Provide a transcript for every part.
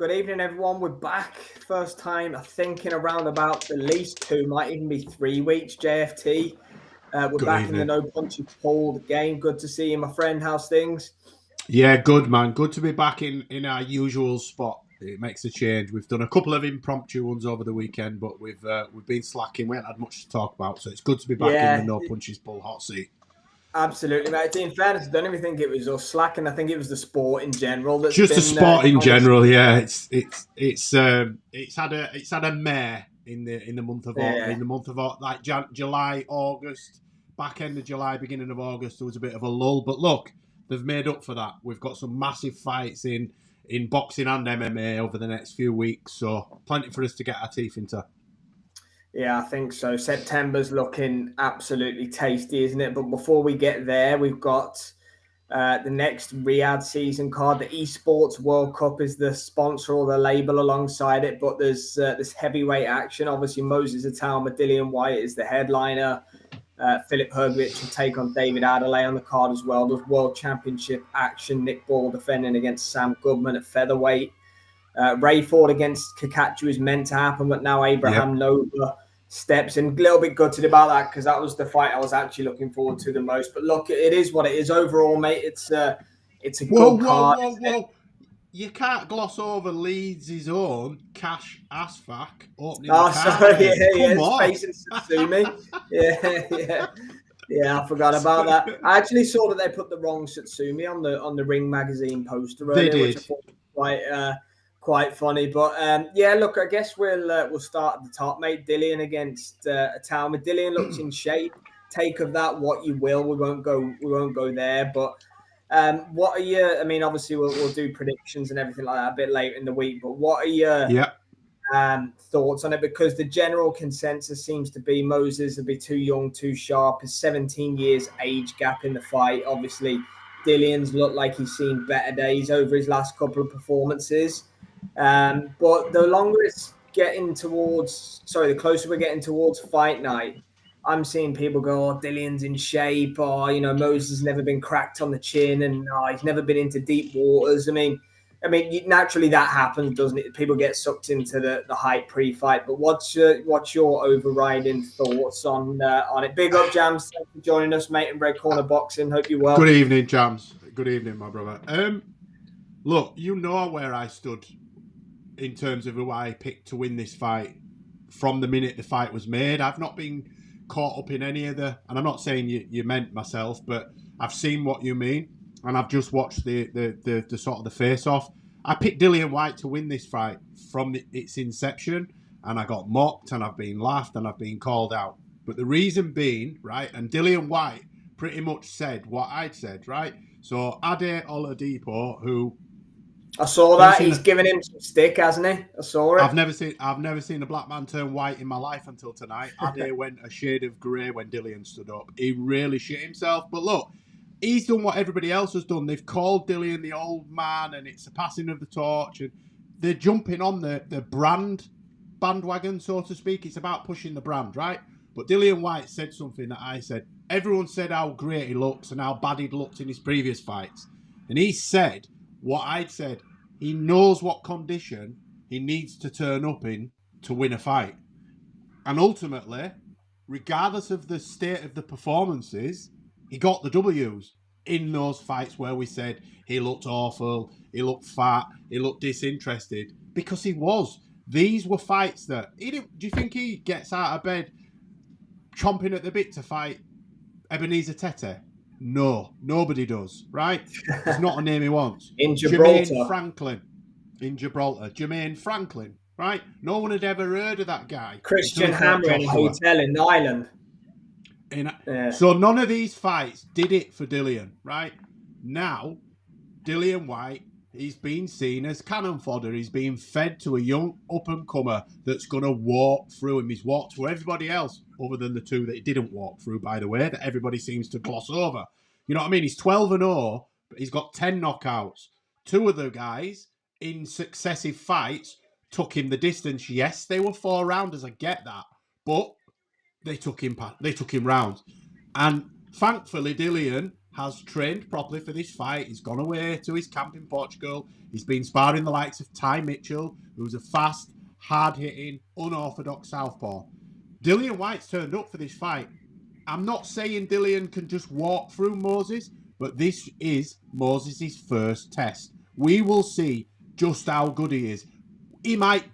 Good evening, everyone. We're back. First time, I think, in around about at least 2, might even be 3 weeks, JFT. We're Good back evening. in the No Punches Pulled game. Good to see you, my friend. How's things? Yeah, good, man. Good to be back in our usual spot. It makes a change. We've done a couple of impromptu ones over the weekend, but we've been slacking. We haven't had much to talk about, so it's good to be back in the Yeah, No Punches Pulled hot seat. absolutely, mate. In fairness, I don't even think it was us slacking. I think it was the sport in general that's Just the been sport in kind of, general, yeah. It's had a mare in the month of yeah. like July, August, back end of July, beginning of August. There was a bit of a lull, but look, they've made up for that. We've got some massive fights in boxing and MMA over the next few weeks, so plenty for us to get our teeth into. Yeah, I think so. September's looking absolutely tasty, isn't it? But before we get there, we've got the next Riyadh season card. The Esports World Cup is the sponsor or the label alongside it, but there's this heavyweight action. Obviously, Moses Itauma, Dillian Whyte is the headliner. Philip Hergovich will take on David Adelaide on the card as well. There's World Championship action. Nick Ball defending against Sam Goodman at featherweight. Ray Ford against Kakachu is meant to happen, but now Abraham Nova steps in. A little bit gutted about that because that was the fight I was actually looking forward to the most. But look, it is what it is. Overall, mate, it's a good card. Whoa. You can't gloss over Leeds' own Cash Asfak opening the card. Sorry, Come on. Facing Satsumi. Yeah, I forgot about that. I actually saw that they put the wrong Satsumi on the Ring magazine poster earlier, which I thought was quite funny. But yeah, look, I guess we'll start at the top, mate. Dillian against Itauma. Dillian looks in shape. Take of that what you will. We won't go there, but. What are your? I mean, obviously we'll do predictions and everything like that a bit later in the week. But what are your thoughts on it? Because the general consensus seems to be Moses will be too young, too sharp. His 17 years age gap in the fight. Obviously, Dillian's looked like he's seen better days over his last couple of performances. But the longer it's getting towards, the closer we're getting towards fight night. I'm seeing people go, oh, Dillian's in shape, or, Moses has never been cracked on the chin and he's never been into deep waters. I mean, naturally that happens, doesn't it? People get sucked into the hype pre-fight. But what's your overriding thoughts on it? Big up, Jams. Thanks for joining us, mate, in Red Corner Boxing. Hope you're well. Good evening, Jams. Good evening, my brother. Look, you know where I stood in terms of who I picked to win this fight from the minute the fight was made. I've not been caught up in any of and I'm not saying you meant myself, but I've seen what you mean, and I've just watched the sort of the face-off. I picked Dillian Whyte to win this fight from its inception, and I got mocked, and I've been laughed, and I've been called out. But the reason being, right, and Dillian Whyte pretty much said what I'd said, right? So Ade Oladipo, who I saw that. He's given him some stick, hasn't he? I saw it. I've never seen a black man turn white in my life until tonight. Ade went a shade of grey when Dillian stood up. He really shit himself. But look, he's done what everybody else has done. They've called Dillian the old man, and it's the passing of the torch. And they're jumping on the brand bandwagon, so to speak. It's about pushing the brand, right? But Dillian Whyte said something that I said. Everyone said how great he looks and how bad he'd looked in his previous fights. And he said what I'd said. He knows what condition he needs to turn up in to win a fight. And ultimately, regardless of the state of the performances, he got the W's in those fights where we said he looked awful, he looked fat, he looked disinterested, because he was. These were fights that he didn't. Do you think he gets out of bed chomping at the bit to fight Ebenezer Tete? No, nobody does, right? It's not a name he wants. In Gibraltar. Jermaine Franklin, right? No one had ever heard of that guy. Christian Hammer in a hotel in Ireland. So none of these fights did it for Dillian, right? Now, Dillian Whyte, he's been seen as cannon fodder. He's being fed to a young up-and-comer that's going to walk through him. He's walked through everybody else other than the two that he didn't walk through, by the way, that everybody seems to gloss over. You know what I mean? He's 12-0, but he's got 10 knockouts. Two of the guys in successive fights took him the distance. Yes, they were 4-rounders. I get that. But they took him rounds. And thankfully, Dillian has trained properly for this fight. He's gone away to his camp in Portugal. He's been sparring the likes of Ty Mitchell, who's a fast, hard-hitting, unorthodox southpaw. Dillian Whyte's turned up for this fight. I'm not saying Dillian can just walk through Moses, but this is Moses' first test. We will see just how good he is. He might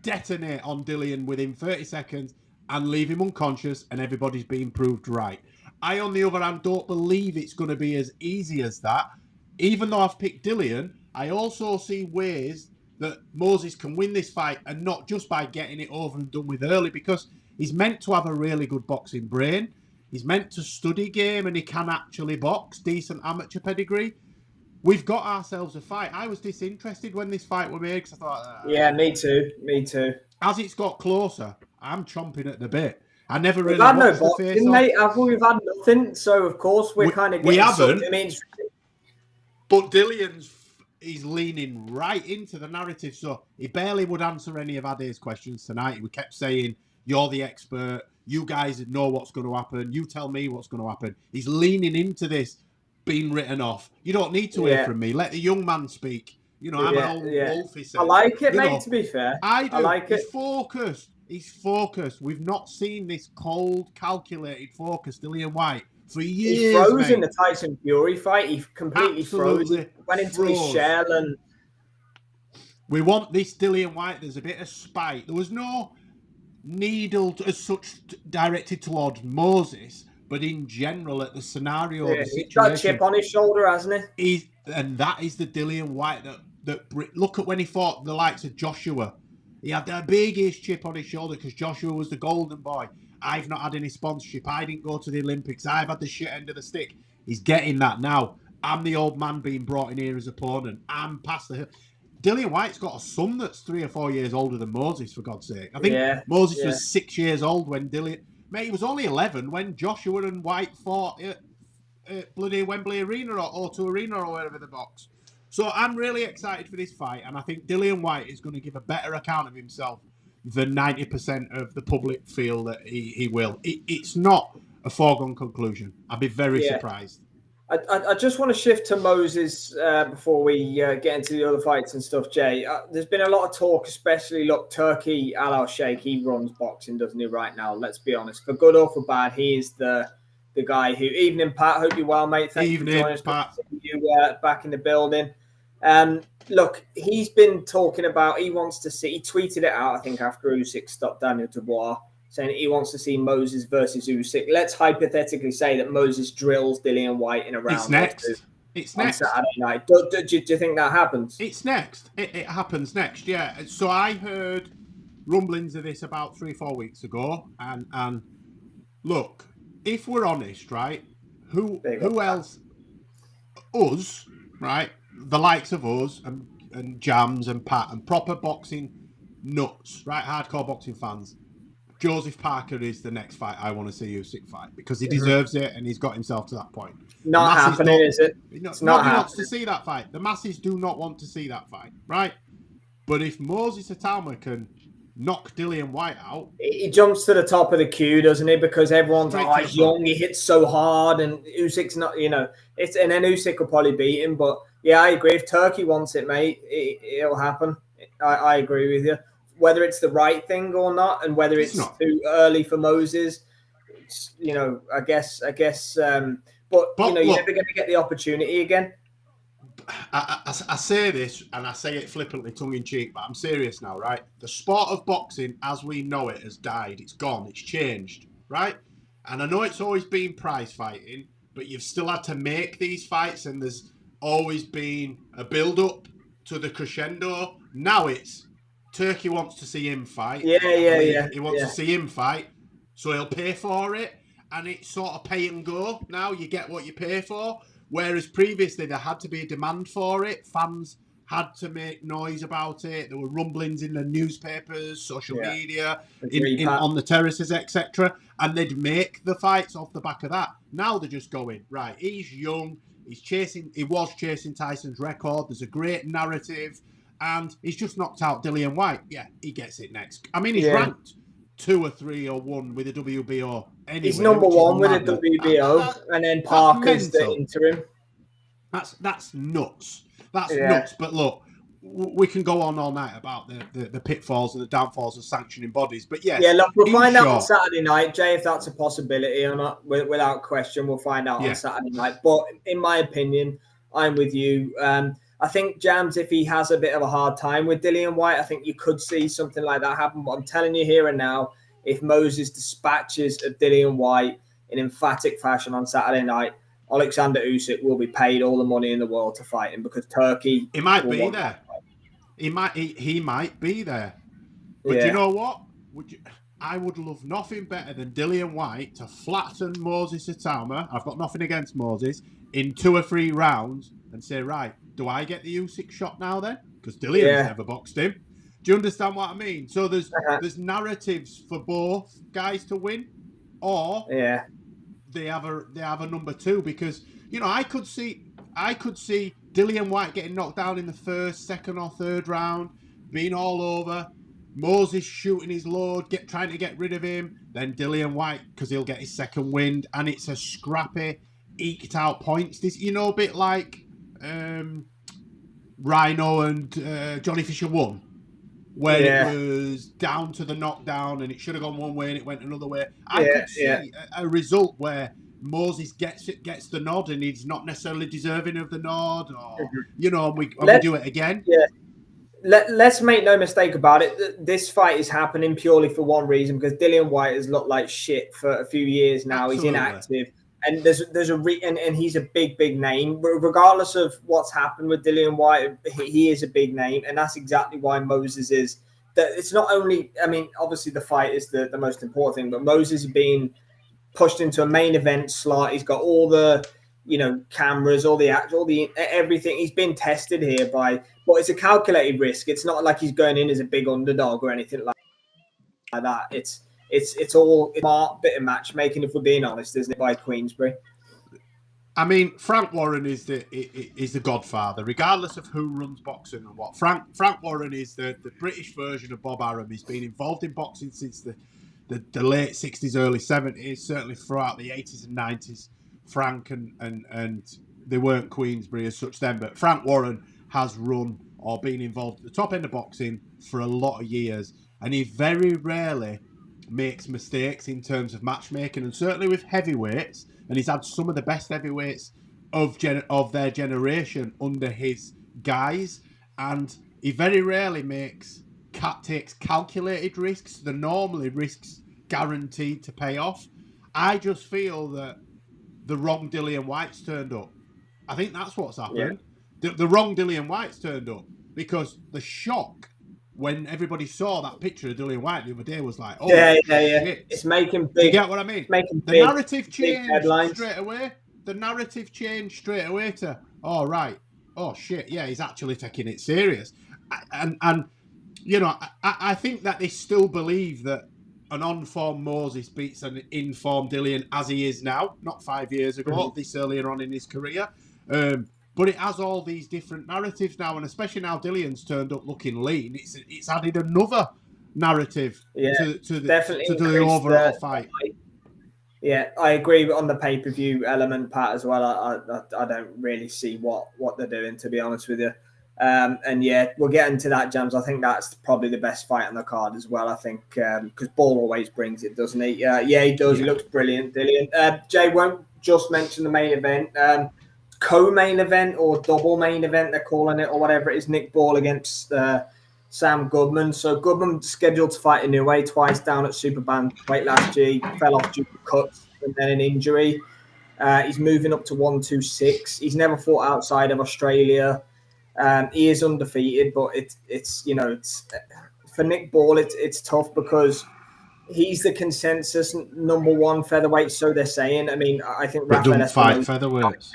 detonate on Dillian within 30 seconds and leave him unconscious, and everybody's being proved right. I, on the other hand, don't believe it's going to be as easy as that. Even though I've picked Dillian, I also see ways that Moses can win this fight, and not just by getting it over and done with early, because he's meant to have a really good boxing brain. He's meant to study game, and he can actually box, decent amateur pedigree. We've got ourselves a fight. I was disinterested when this fight was made because I thought... yeah, me too. As it's got closer, I'm chomping at the bit. I never really had watched no the face boxing, mate. We've had nothing, so of course we're kind of getting... We haven't, something. but he's leaning right into the narrative, so he barely would answer any of Ade's questions tonight. We kept saying, you're the expert, you guys know what's going to happen, you tell me what's going to happen. He's leaning into this, being written off. You don't need to hear from me. Let the young man speak. You know, I'm an old wolf, he said. I like it, mate, to be fair. I do. I like He's focused. He's focused. We've not seen this cold, calculated focus, Dillian Whyte, for years. He froze in the Tyson Fury fight. He completely froze. Went into his shell. And we want this Dillian Whyte. There's a bit of spite. There was no needle as such directed towards Moses, but in general, at the scenario, the situation, he's got a chip on his shoulder, hasn't he? And that is the Dillian Whyte that look at when he fought the likes of Joshua. He had the biggest chip on his shoulder because Joshua was the golden boy. I've not had any sponsorship. I didn't go to the Olympics. I've had the shit end of the stick. He's getting that now. I'm the old man being brought in here as opponent. I'm past the hill. Dillian Whyte's got a son that's 3 or 4 years older than Moses, for God's sake. I think Moses was 6 years old when Dillian... Mate, he was only 11 when Joshua and Whyte fought at bloody Wembley Arena or O2 Arena or wherever the box. So I'm really excited for this fight, and I think Dillian Whyte is going to give a better account of himself than 90% of the public feel that he will. It's not a foregone conclusion. I'd be very surprised. I just want to shift to Moses before we get into the other fights and stuff, Jay. There's been a lot of talk, especially, look, Turkey Al Sheikh, he runs boxing, doesn't he, right now? Let's be honest. For good or for bad, he is the guy who... Evening, Pat. Hope you're well, mate. Thank you for joining us. Pat. You back in the building. Look, he's been talking about... He wants to see... He tweeted it out, I think, after Usyk stopped Daniel Dubois, saying he wants to see Moses versus Usyk. Let's hypothetically say that Moses drills Dillian Whyte in a round. It's next. It's next. On Saturday night. Do you think that happens? It's next. It happens next, yeah. So I heard rumblings of this about 3-4 weeks ago. And look, if we're honest, right, who else? Us, right? The likes of us and Jams and Pat and proper boxing nuts, right? Hardcore boxing fans. Joseph Parker is the next fight I want to see Usyk fight because he deserves it and he's got himself to that point. Not happening, is it? It's not happening. Wants to see that fight. The masses do not want to see that fight, right? But if Moses Itauma can knock Dillian Whyte out, he jumps to the top of the queue, doesn't he? Because everyone's he's young, he hits so hard, and Usyk's not, and then Usyk will probably beat him. But yeah, I agree. If Turkey wants it, mate, it'll happen. I agree with you. Whether it's the right thing or not, and whether it's too early for Moses, I guess. But you're never going to get the opportunity again. I say this, and I say it flippantly, tongue-in-cheek, but I'm serious now, right? The sport of boxing, as we know it, has died. It's gone. It's changed, right? And I know it's always been prize fighting, but you've still had to make these fights, and there's always been a build-up to the crescendo. Now it's Turkey wants to see him fight. He wants to see him fight, so he'll pay for it, and it's sort of pay and go. Now you get what you pay for, whereas previously there had to be a demand for it. Fans had to make noise about it. There were rumblings in the newspapers, social media, on the terraces, etc., and they'd make the fights off the back of that. Now they're just going, right, he's young, he was chasing Tyson's record, there's a great narrative, and he's just knocked out Dillian Whyte. Yeah, he gets it next. I mean, he's ranked. 2 or 3 or 1 with a WBO anyway. He's number 1 with a WBO, and then Parker's the interim. That's nuts. That's nuts. But look, we can go on all night about the pitfalls and the downfalls of sanctioning bodies. But yes, look, we'll find out on Saturday night, Jay, if that's a possibility or not. Without question, we'll find out on Saturday night. But in my opinion, I'm with you. I think Jams, if he has a bit of a hard time with Dillian Whyte, I think you could see something like that happen. But I'm telling you here and now, if Moses dispatches of Dillian Whyte in emphatic fashion on Saturday night, Alexander Usyk will be paid all the money in the world to fight him, because Turkey. He might be there. He might be there. But you know what? I would love nothing better than Dillian Whyte to flatten Moses Itauma. I've got nothing against Moses, in 2 or 3 rounds, and say, right, do I get the Usyk shot now then? Because Dillian's never boxed him. Do you understand what I mean? So there's narratives for both guys to win, or they have a number 2, because I could see Dillian Whyte getting knocked down in the first, second, or third round, being all over. Moses shooting his load, trying to get rid of him. Then Dillian Whyte, because he'll get his second wind, and it's a scrappy, eked out points. This, a bit like Rhino and Johnny Fisher won, where it was down to the knockdown, and it should have gone one way and it went another way. I could see a result where Moses gets the nod, and he's not necessarily deserving of the nod, or we do it again. Let's make no mistake about it. This fight is happening purely for one reason, because Dillian Whyte has looked like shit for a few years now. Absolutely. He's inactive, and there's and he's a big name. Regardless of what's happened with Dillian Whyte, he is a big name, and that's exactly why Moses is. That it's not only. I mean, obviously the fight is the most important thing, but Moses is being pushed into a main event slot. He's got all the cameras, all the everything. He's been tested here but it's a calculated risk. It's not like he's going in as a big underdog or anything like that. It's all a smart bit of matchmaking, if we're being honest, isn't it, by Queensberry? I mean, Frank Warren is the godfather, regardless of who runs boxing and what. Frank Warren is the British version of Bob Arum. He's been involved in boxing since the late 60s, early 70s, certainly throughout the 80s and 90s. Frank and they weren't Queensberry as such then, but Frank Warren has run or been involved at the top end of boxing for a lot of years, and he very rarely makes mistakes in terms of matchmaking, and certainly with heavyweights, and he's had some of the best heavyweights of their generation under his guise, and he very rarely takes calculated risks. They're normally risks guaranteed to pay off. I just feel that the wrong Dillian Whyte's turned up. I think that's what's happened. The wrong Dillian Whyte's turned up, because the shock when everybody saw that picture of Dillian Whyte the other day was like, oh, shit. It's making big. You get what I mean? The narrative changed straight away. The narrative changed straight away to, oh, right. Oh, shit. Yeah, he's actually taking it serious. And I think that they still believe that an on-form Moses beats an in-form Dillian as he is now, not 5 years ago, this earlier on in his career. But it has all these different narratives now, and especially now Dillian's turned up looking lean, it's added another narrative to the overall fight. Yeah, I agree on the pay-per-view element, Pat, as well. I don't really see what they're doing, to be honest with you. And we'll get into that, Jams. I think that's probably the best fight on the card as well, I think, because Ball always brings it, doesn't he? He does. He looks brilliant, Dillian. Jay won't just mention the main event. Co-main event or double main event, they're calling it, or whatever it is. Nick Ball against Sam Goodman. So Goodman scheduled to fight Inoue twice down at super bantamweight last year. He fell off due to cuts and then an injury. He's moving up to 126. He's never fought outside of Australia. He is undefeated, but it's for Nick Ball, it's tough because he's the consensus number 1 featherweight, so they're saying. I mean, I think Rafael don't fight featherweights.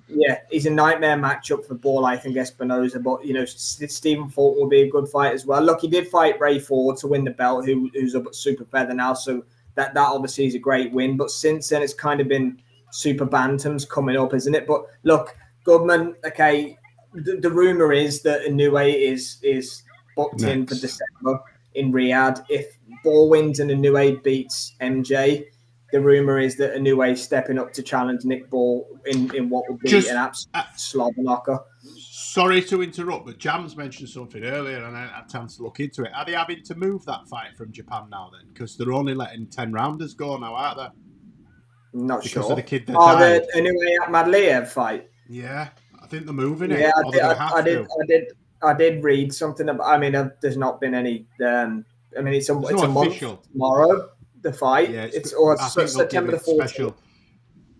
Yeah, he's a nightmare matchup for Ball, I think, Espinosa. But, Stephen Fulton will be a good fight as well. Look, he did fight Ray Ford to win the belt, who's up at super feather now. So that obviously is a great win. But since then, it's kind of been super bantams coming up, isn't it? But look, Goodman, okay, the rumor is that Inoue is booked in for December in Riyadh. If Ball wins and Inoue beats MJ, the rumor is that Inoue stepping up to challenge Nick Ball in what would be an absolute slobber knocker. Sorry to interrupt, but Jams mentioned something earlier, and I had a chance to look into it. Are they having to move that fight from Japan now then? Because they're only letting 10 rounders go now, aren't they? Not because sure. Of the kid that died. The Inoue Madliev fight. Yeah, I think they're moving it. Yeah, I did read something about. I mean, there's not been any. It's a month tomorrow. The fight. Yeah, it's September the 14th.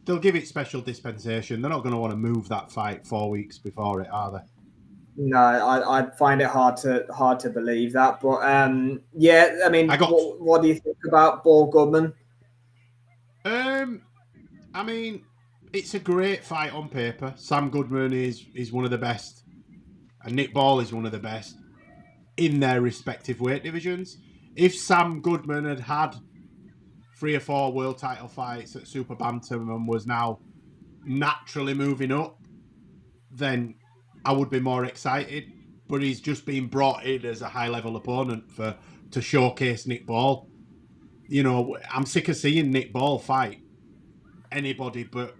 They'll give it special dispensation. They're not going to want to move that fight 4 weeks before it, are they? No, I find it hard to believe that. But yeah, I mean, what do you think about Ball Goodman? I mean, it's a great fight on paper. Sam Goodman is one of the best, and Nick Ball is one of the best in their respective weight divisions. If Sam Goodman had 3 or 4 world title fights at Super Bantam and was now naturally moving up, then I would be more excited. But he's just been brought in as a high-level opponent to showcase Nick Ball. You know, I'm sick of seeing Nick Ball fight anybody but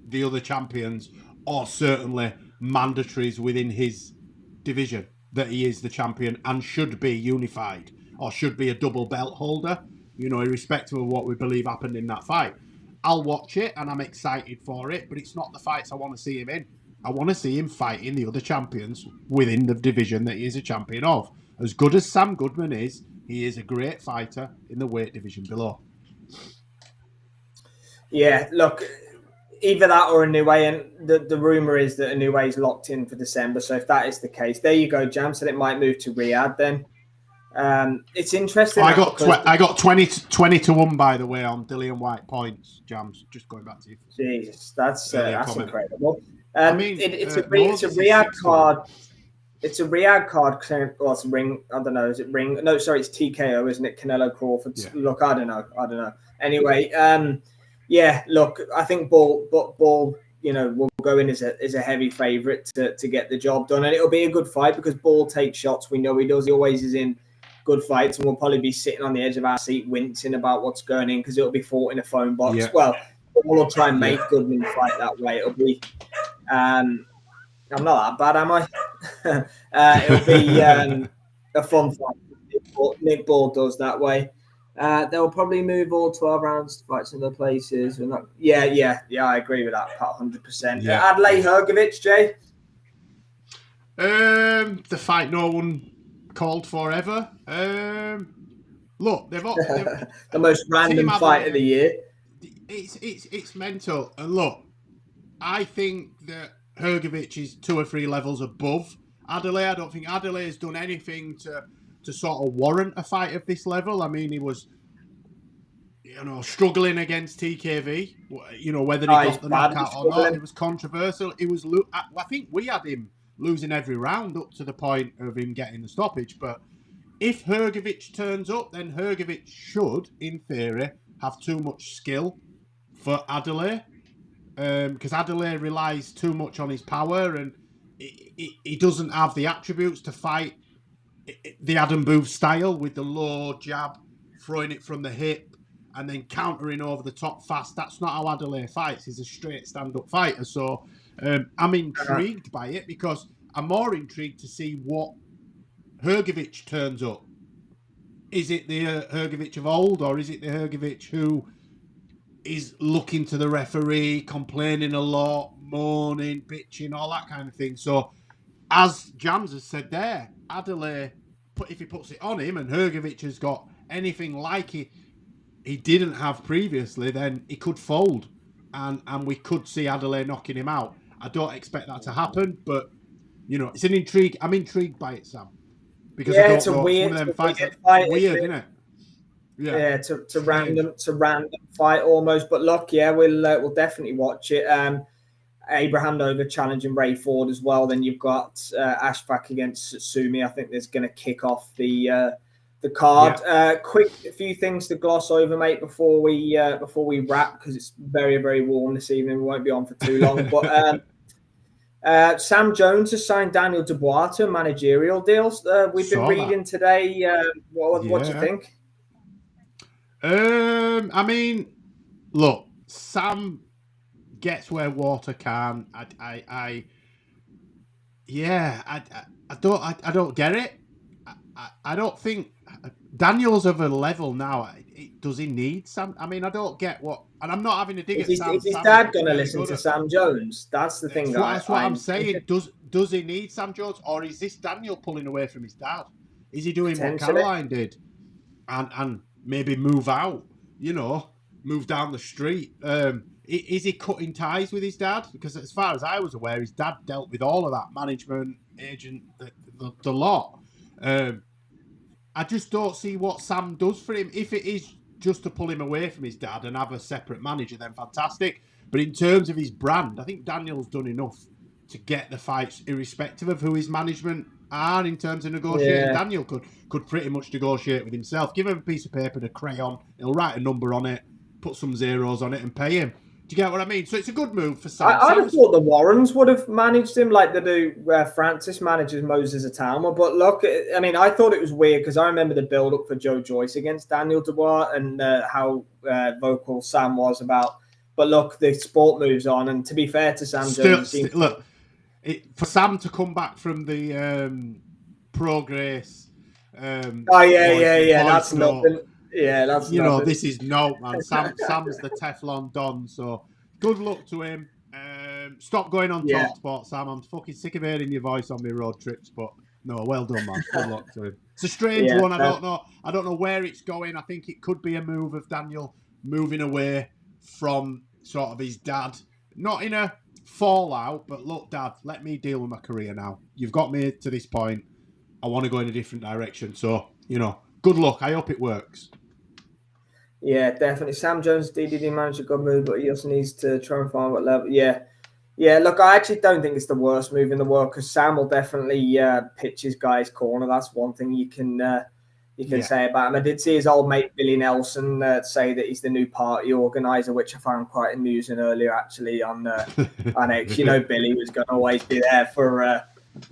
the other champions, or certainly mandatories within his division, that he is the champion and should be unified or should be a double belt holder, you know, irrespective of what we believe happened in that fight. I'll watch it and I'm excited for it, but it's not the fights I want to see him in. I want to see him fighting the other champions within the division that he is a champion of. As good as Sam Goodman is, he is a great fighter in the weight division below. Yeah, look, either that or Inoue, and the rumor is that Inoue is locked in for December. So if that is the case, there you go, Jam. So it might move to Riyadh then. It's interesting. I got 20-1 by the way on Dillian Whyte points, Jams. Just going back to you. Jesus, that's incredible. It's a Riyadh card. It's a Riyadh card. Well, it's a ring. I don't know. Is it ring? No, sorry, it's TKO, isn't it? Canelo Crawford. Yeah. Look, I don't know. Anyway, yeah. Look, I think Ball, you know, will go in as a heavy favourite to get the job done, and it'll be a good fight because Ball takes shots. We know he does. He always is in good fights, and we'll probably be sitting on the edge of our seat wincing about what's going in because it'll be fought in a phone box. Yeah. Well, we'll try and make Goodman fight that way. It'll be. I'm not that bad, am I? It'll be a fun fight. Nick Ball does that way. They'll probably move all 12 rounds to fights in other places. Yeah, I agree with that, Pat, 100%. Yeah. Adley Hrgovic, Jay? The fight no one called for ever. Look, they've the most random fight of the year. It's mental. And look, I think that Hrgovic is 2 or 3 levels above Adley. I don't think Adley has done anything to sort of warrant a fight of this level. I mean, he was, you know, struggling against TKV. You know, whether he got the knockout or not, it was controversial. It was. I think we had him losing every round up to the point of him getting the stoppage. But if Hrgovic turns up, then Hrgovic should, in theory, have too much skill for Adley. Because Adley relies too much on his power and he doesn't have the attributes to fight the Adam Booth style with the low jab, throwing it from the hip and then countering over the top fast. That's not how Adley fights. He's a straight stand-up fighter. So I'm intrigued by it because I'm more intrigued to see what Hrgovic turns up. Is it the Hrgovic of old or is it the Hrgovic who is looking to the referee, complaining a lot, moaning, bitching, all that kind of thing. So, as Jams has said there, Adley, if he puts it on him and Hrgovic has got anything like he didn't have previously, then he could fold. And we could see Adley knocking him out. I don't expect that to happen, but, you know, it's an intrigue. I'm intrigued by it, Sam. Because it's a weird fight, isn't it? Yeah, to random fight almost. But look, yeah, we'll definitely watch it. Abraham Nova challenging Ray Ford as well. Then you've got Ashfaq against Satsumi. I think that's going to kick off the card. Yeah. Quick, a few things to gloss over, mate, before we wrap because it's very, very warm this evening. We won't be on for too long. But Sam Jones has signed Daniel Dubois to managerial deals. We've been reading today. What do you think? I mean, look, Sam gets where water can. I don't get it. I don't think Daniel's of a level now. Does he need Sam? I mean, I don't get what. And I'm not having a dig at Sam. Is his dad going to listen to Sam Jones? That's the thing. That's what I'm saying. Does he need Sam Jones, or is this Daniel pulling away from his dad? Is he doing what Caroline did, and maybe move out? You know, move down the street. Is he cutting ties with his dad? Because as far as I was aware, his dad dealt with all of that management, agent, the lot. I just don't see what Sam does for him. If it is just to pull him away from his dad and have a separate manager, then fantastic. But in terms of his brand, I think Daniel's done enough to get the fights, irrespective of who his management are in terms of negotiating. Yeah. Daniel could pretty much negotiate with himself. Give him a piece of paper and a crayon. He'll write a number on it, put some zeros on it, and pay him. Do you get what I mean? So it's a good move for Sam. I'd have thought the Warrens would have managed him like they do where Francis manages Moses Itauma. But look, I mean, I thought it was weird because I remember the build-up for Joe Joyce against Daniel Dubois and how vocal Sam was about. But look, the sport moves on. And to be fair to Sam Jones... Look, for Sam to come back from the Progress... that's nothing. Yeah, that's this is no man. Sam's the Teflon Don, so good luck to him. Stop going on TalkSport, Sam. I'm fucking sick of hearing your voice on my road trips, but no, well done, man. Good luck to him. It's a strange one. I don't know where it's going. I think it could be a move of Daniel moving away from sort of his dad. Not in a fallout, but look, Dad, let me deal with my career now. You've got me to this point. I want to go in a different direction. So, good luck. I hope it works. Yeah, definitely. Sam Jones, DDD manager, good move, but he also needs to try and find what level. Yeah. Look, I actually don't think it's the worst move in the world because Sam will definitely pitch his guy's corner. That's one thing you can say about him. I did see his old mate Billy Nelson say that he's the new party organizer, which I found quite amusing earlier actually on X. Billy was going to always be there for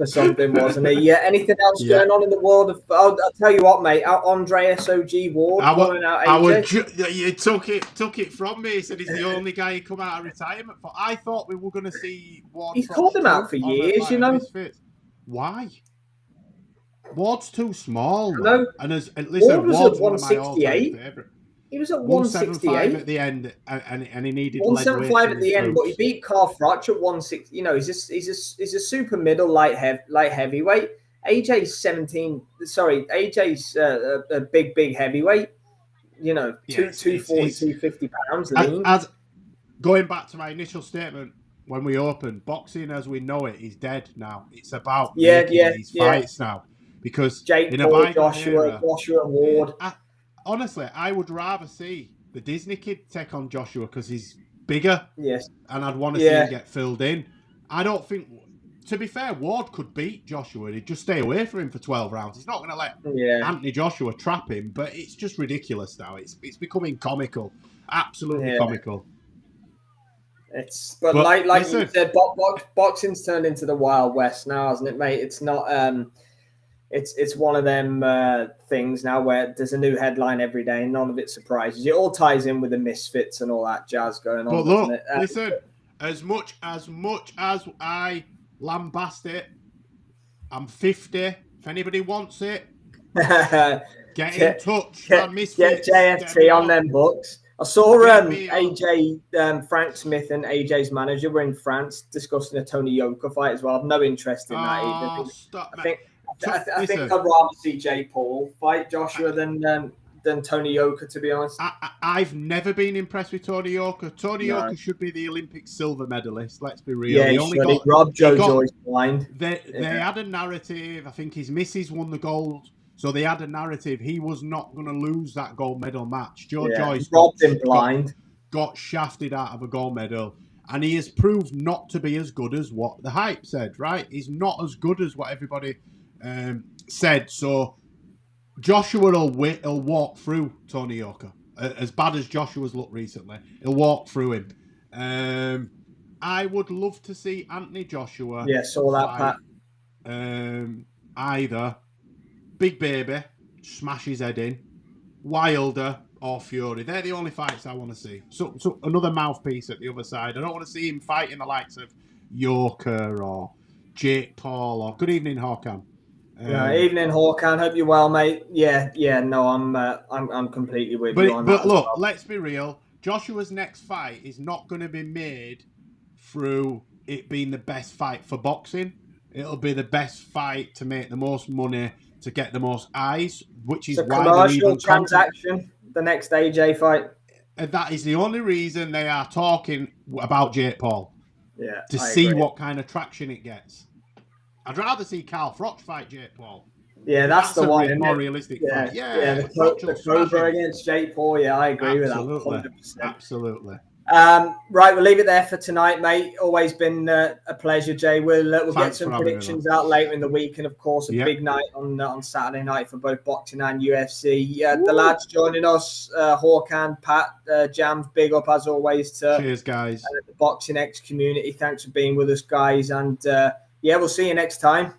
something, wasn't he? Yeah. Anything else going on in the world of? I'll tell you what, mate. Andreas OG Ward going out. You took it from me. He said he's the only guy who come out of retirement for. I thought we were going to see Ward. He's called him out for years, Why? Ward's too small. No. And listen, Ward's one of my all-time favourite. He was at 168 at the end, and he needed 175 at the end, but he beat Carl Froch at 160. He's a super middle light heavyweight. AJ's 17. Sorry, AJ's a big heavyweight. 240, 250 pounds lean. As going back to my initial statement when we opened, boxing as we know it is dead now. It's about making these fights now because Jake in Paul, a Joshua Ward. Honestly, I would rather see the Disney kid take on Joshua because he's bigger. Yes. And I'd want to see him get filled in. I don't think, to be fair, Ward could beat Joshua. He'd just stay away from him for 12 rounds. He's not going to let Anthony Joshua trap him, but it's just ridiculous now. It's becoming comical. Absolutely comical. But like you said, boxing's turned into the Wild West now, hasn't it, mate? It's not... It's one of them things now where there's a new headline every day and none of it surprises you. It all ties in with the misfits and all that jazz going on. But look, listen, as much as I lambast it, I'm 50. If anybody wants it, get in touch. Get JFT on them books. I saw AJ, Frank Smith and AJ's manager were in France discussing a Tony Yoka fight as well. I've no interest in that either. I think I'd rather see Jake Paul fight Joshua than Tony Yoka, to be honest. I've never been impressed with Tony Yoka. Tony Yoka should be the Olympic silver medalist, let's be real. Yeah, he robbed Joe Joyce blind. They had a narrative. I think his missus won the gold. So they had a narrative. He was not going to lose that gold medal match. Joe Joyce robbed him blind. Got shafted out of a gold medal. And he has proved not to be as good as what the hype said, right? He's not as good as what everybody... said. So Joshua will walk through Tony Yoka. As bad as Joshua's looked recently, he'll walk through him. I would love to see Anthony Joshua. Yeah, saw that, Pat. Either Big Baby, smash his head in. Wilder, or Fury. They're the only fights I want to see. So another mouthpiece at the other side. I don't want to see him fighting the likes of Yoker or Jake Paul or good evening, Håkan. Evening, Håkan. Hope you're well, mate. Yeah. No, I'm completely with you on that. But look, let's be real. Joshua's next fight is not going to be made through it being the best fight for boxing. It'll be the best fight to make the most money, to get the most eyes, which is why commercial transaction. The next AJ fight. And that is the only reason they are talking about Jake Paul. Yeah, to see what kind of traction it gets. I'd rather see Carl Froch fight Jake Paul. Yeah, that's the one. More realistic fight. Yeah, the Cobra against Jake Paul. Yeah, I agree with that. 100%. Absolutely. Right, we'll leave it there for tonight, mate. Always been a pleasure, Jay. We'll get some predictions out later in the week, and of course, a big night on Saturday night for both boxing and UFC. The lads joining us, Håkan, Pat, Jams, big up as always to cheers, guys. The Boxing X community. Thanks for being with us, guys, and we'll see you next time.